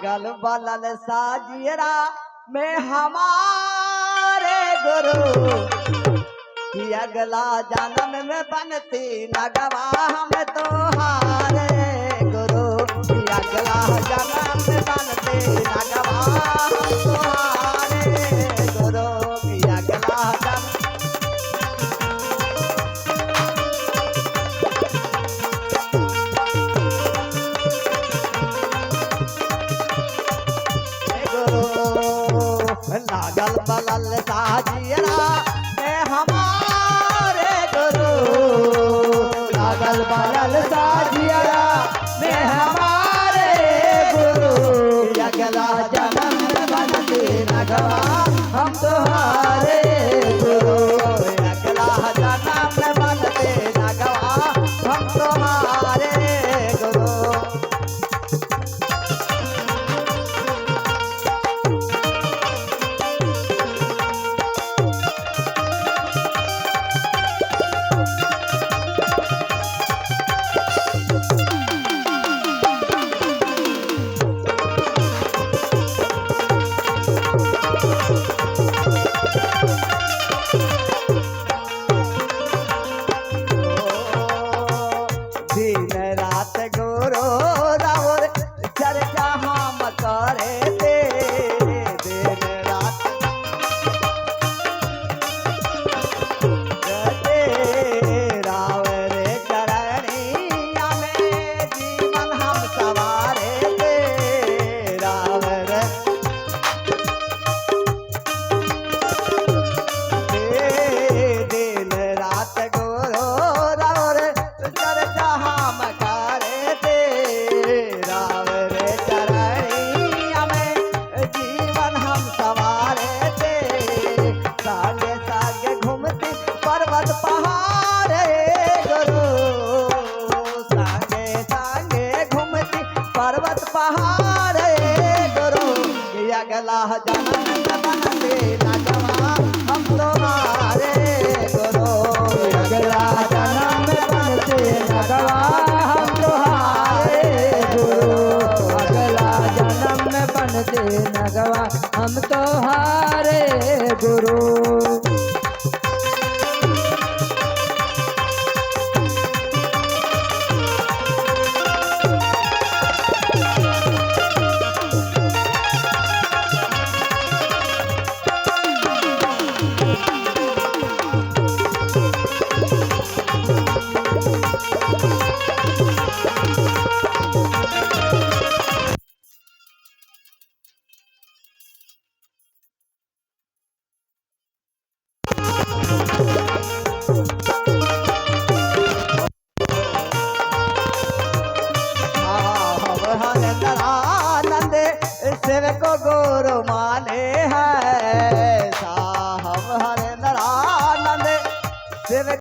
लागल बलल साजियरा में हमारे गुरु कि अगला जन्म में बनती नगवा हम तोहारे गुरु कि अगला जन्म में बनती नगवा हम तोहारे गुरु कि अगला जन्म लागल बलल साजियरा में हमारे गुरु लागल बलल साजियरा में हमारे गुरु अगला जन्म बनते नगवा हम तुम्हारे गुरु अगला जन्म बनते नगवा हम तुम्हारे गुरु पर्वत पहाड़ गुरु अगला जन्म बनते नगवा हम तुम्हारे गुरु अगला जन्म बनते नगवा हम तुम्हारे गुरु अगला जन्म बनते नगवा हम तुम्हारे गुरु आनंद सेवको गुरु माने